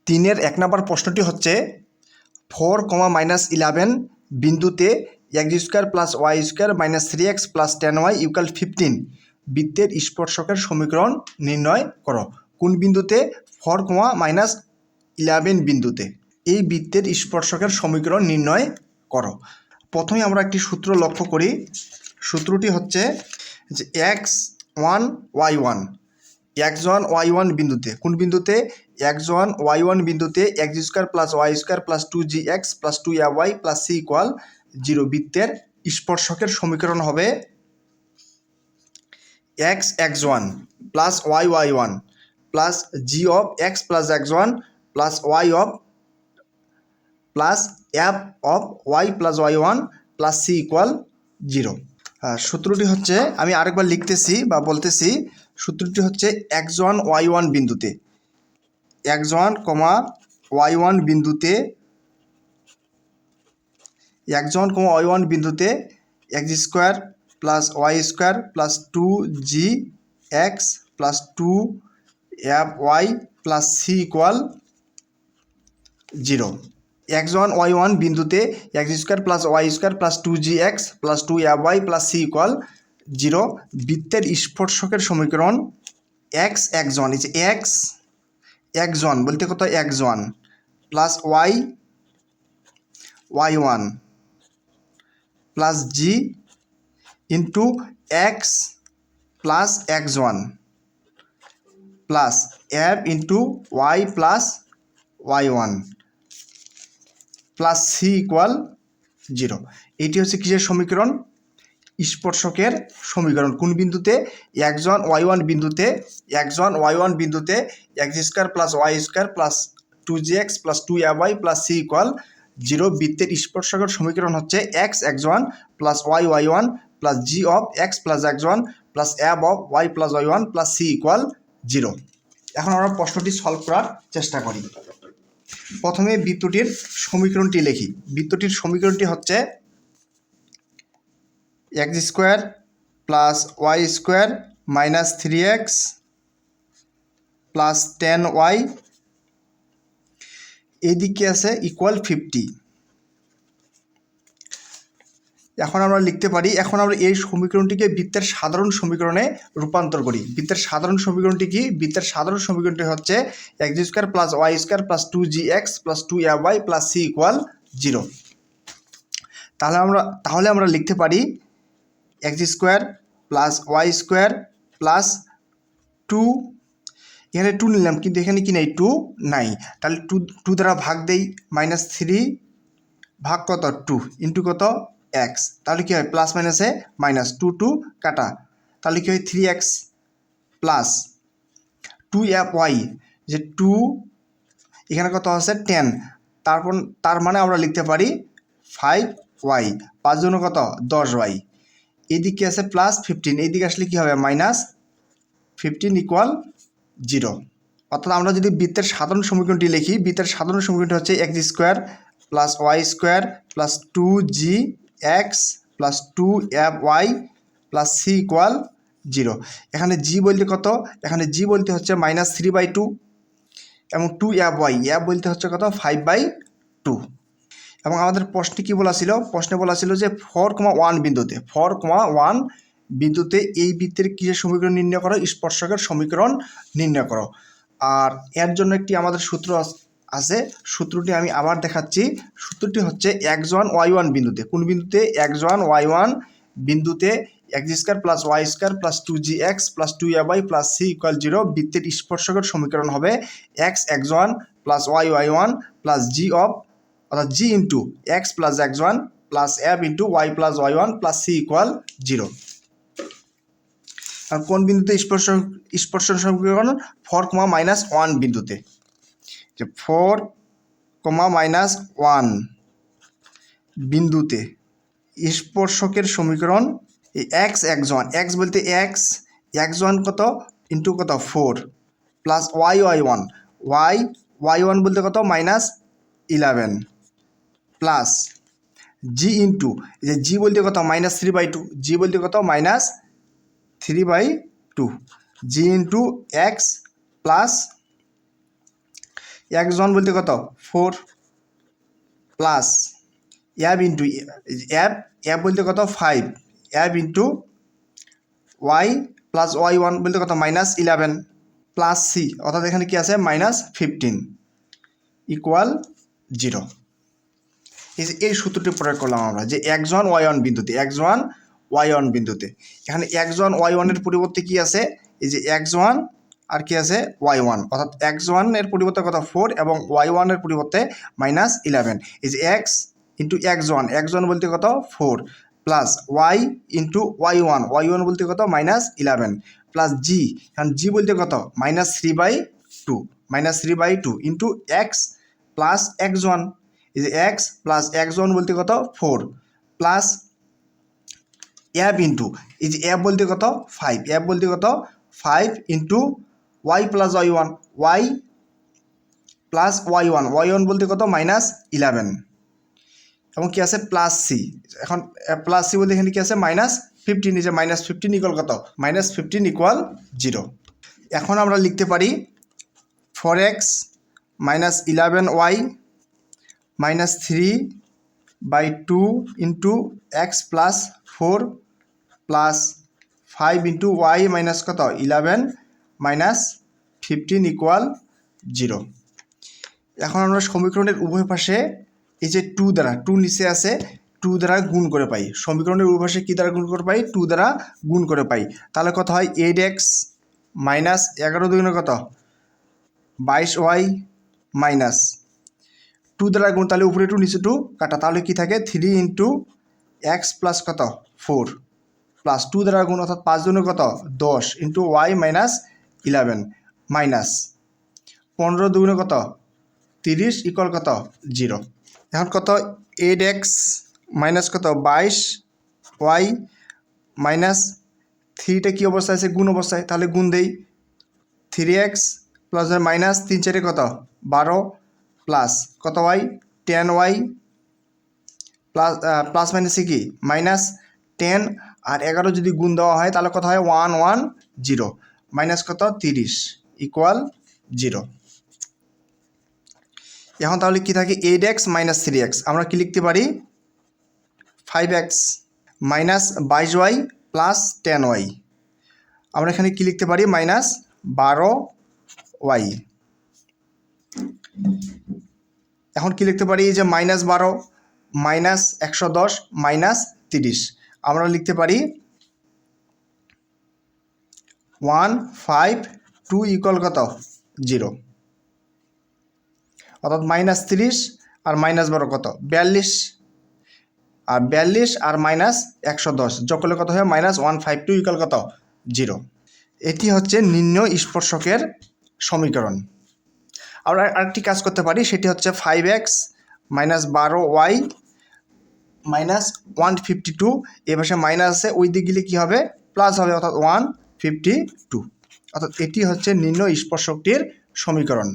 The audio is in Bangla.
3-এর 1 নম্বর প্রশ্নটি হচ্ছে 4, -11 বিন্দুতে x² + y² - 3x + 10y = 15 বৃত্তের স্পর্শকের সমীকরণ নির্ণয় করো। কোন বিন্দুতে? 4, বিন্দুতে। এই বৃত্তের স্পর্শকের সমীকরণ নির্ণয় করো। প্রথমে আমরা একটি সূত্র লক্ষ্য করি। সূত্রটি হচ্ছে যে x1 y1 বিন্দুতে। কোন বিন্দুতে? x1 y1 বিন্দুতে x² + y² + 2gx + 2ay + c = 0 বৃত্তের স্পর্শকের সমীকরণ হবে x(x1) + y(y1) + g of x + x1 + y of plus f of y + y1 + c = 0। সূত্রটি হচ্ছে, আমি আরেকবার লিখতেছি বা বলতেছি, সূত্রটি হচ্ছে x1 y1 বিন্দুতে x1, y1 বিন্দুতে x² + y² + 2gx + 2fy + c = 0। x1 y1 বিন্দুতে x² + y² + 2gx + 2fy + c = 0 বৃত্তের স্পর্শকের সমীকরণ x(x1) x(x1) বলতে কত? x1 + y(y1) + g into x plus x1 plus f into y plus y1 plus c = 0। এটি হচ্ছে কিসের সমীকরণ? স্পর্শকের সমীকরণ। কোন বিন্দুতে? x1 y1 বিন্দুতে x² + y² + 2gx + 2fy + c = 0 বৃত্তের স্পর্শকের সমীকরণ হচ্ছে x(x1) + y(y1) + g of x + x1 + f of y + y1 + c = 0। এখন আমরা প্রশ্নটি সলভ করার চেষ্টা করি। প্রথমে বৃত্তটির সমীকরণটি লিখি। বৃত্তটির সমীকরণটি হচ্ছে x² + y² - 3x + 10y এইদিকে আছে =50। এখন আমরা লিখতে পারি, এখন আমরা এই সমীকরণটিকে বৃত্তের সাধারণ সমীকরণে রূপান্তর করি। বৃত্তের সাধারণ সমীকরণটি কি? বৃত্তের সাধারণ সমীকরণটি হচ্ছে x² + y² + 2gx + 2fy + c = 0। তাহলে আমরা লিখতে পারি x² + y² + 2, এখানে 2 নিলাম কিন্তু এখানে কি নাই? 2 নাই। তাহলে 2 দ্বারা ভাগ দেই, -3 ভাগ কত? 2 ইন্টু কত? x। তাহলে কি হয়? প্লাস মাইনাসে মাইনাস, 2 কাটা, তাহলে কি হয়? 3x প্লাস 2fy, যে 2 এখানে কত আছে? 10, তার মানে আমরা লিখতে পারি 5y, 5 জন্য কত? 10y। এইদিকে আছে +15, এইদিকে আসলে কি হবে? -15 = 0। অর্থাৎ আমরা যদি বৃত্তের সাধারণ সমীকরণটি লিখি, বৃত্তের সাধারণ সমীকরণটি হচ্ছে x² + y² + 2gx + 2fy + c = 0। এখানে g বলতে কত? এখানে g বলতে হচ্ছে -3/2 এবং 2fy, f বলতে হচ্ছে কত? 5/2। এবং আমাদের প্রশ্নে কি বলা ছিল? প্রশ্নে বলা ছিল যে 4,1 বিন্দুতে এই বৃত্তের কিসের সমীকরণ নির্ণয় করো? স্পর্শকের সমীকরণ নির্ণয় করো। আর এর জন্য একটি আমাদের সূত্র আছে, সূত্রটি আমি আবার দেখাচ্ছি। সূত্রটি হচ্ছে x1 y1 বিন্দুতে। কোন বিন্দুতে? x1 y1 বিন্দুতে x² + y² + 2gx + 2fy + c = 0 বৃত্তের স্পর্শকের সমীকরণ হবে x(x1) + y(y1) + g of অর্থাৎ g into x + x1 + f into y + y1 + c = 0। আর কোন বিন্দুতে স্পর্শক সমীকরণ? 4,-1 বিন্দুতে। যে 4,-1 বিন্দুতে স্পর্শকের সমীকরণ এই x(x1) x বলতে x(x1) কত? ইন্টু কত? 4 প্লাস y(y1) y(y1) বলতে কত? -11 প্লাস g ইন্টু, যে g বলতে কত? -3/2, g বলতে কত? -3/2 g into x plus x1 বলতে কত 4 প্লাস অ্যাব ইন্টু অ্যাব বলতে কত 5 অ্যাব ইন্টু ওয়াই প্লাস y1 বলতে কত -11 প্লাস সি, অর্থাৎ এখানে কি আছে -15 ইকুয়াল 0। এই সূত্রটি প্রয়োগ করলাম আমরা যে x1 y1 বিন্দুতে এখানে x1 y1 এর পরিবর্তে কি আছে, এই যে x1 আর কি আছে y1, অর্থাৎ x1 এর পরিবর্তে কত 4 এবং y1 এর পরিবর্তে -11। এই যে x ইন্টু x1 বলতে কত 4 প্লাস y ইন্টু y1 বলতে কত -11 প্লাস জি, কারণ জি বলতে কত -3/2 ইন্টু এক্স প্লাস x1, এই যে x প্লাস x1 বলতে কত 4 প্লাস অ্যাব ইন্টু এই যে অ্যাব বলতে কত 5 into y plus y plus y1 বলতে কত -11 এবং কি আছে প্লাস সি। এখন প্লাস সি বলতে এখানে কি আছে -15, এই যে -15 ইকুয়াল কত -15 ইকুয়াল 0। এখন আমরা লিখতে পারি 4x -11y -3/2 into x plus 4 plus 5 into y minus কত 11 -15 ইকুয়াল 0। এখন আমরা সমীকরণের উভয় পাশে এই যে 2 নিচে আছে 2 দ্বারা গুণ করে পাই, সমীকরণের উভয় পাশে কী দ্বারা গুণ করে পাই 2 দ্বারা গুণ করে পাই, তাহলে কত হয় 8x -11 দুগুণে কত 22y মাইনাস 2 দ্বারা গুণ, তাহলে উপরে 2 নিচে 2 কাটা, তাহলে কি থাকে 3 ইন্টু এক্স প্লাস কত 4 প্লাস 2 দ্বারা গুণ অর্থাৎ 5 দুগুণে কত 10 ইন্টু ওয়াই -11 মাইনাস 15 দুগুণে কত 30 ইকুয়াল কত 0। এখন কত 8x মাইনাস কত 22y মাইনাস 3টা কী অবস্থায় আছে গুণ অবস্থায়, তাহলে গুণ দেই 3x প্লাস মাইনাস 3 4 কত 12 প্লাস কত y 10y প্লাস মাইনাসে কি -10 আর 11 যদি গুণ দেওয়া হয় তাহলে কত হয় 110 মাইনাস কত 30 ইকুয়াল 0। এখন তাহলে কি থাকে 8x - 3x, আমরা কি লিখতে পারি 5x -22y প্লাস 10y, আমরা এখানে কি লিখতে পারি -12y। এখন কি লিখতে পারি যে -12 -110 -30, আমরা লিখতে পারি 152 ইকুয়াল কত 0, অর্থাৎ -30 আর -12 কত 42, আর 42 আর -110 যোগ করলে কত হয় -152 ইকুয়াল কত 0। এটি হচ্ছে নিম্ন স্পর্শকের সমীকরণ। আমরা আরেকটি কাজ করতে পারি, সেটি হচ্ছে 5x -12y -152, এ পাশে মাইনাস আছে ওই দিক গেলে কী হবে প্লাস হবে, অর্থাৎ 152, অর্থাৎ এটি হচ্ছে নিম্ন স্পর্শকটির সমীকরণ।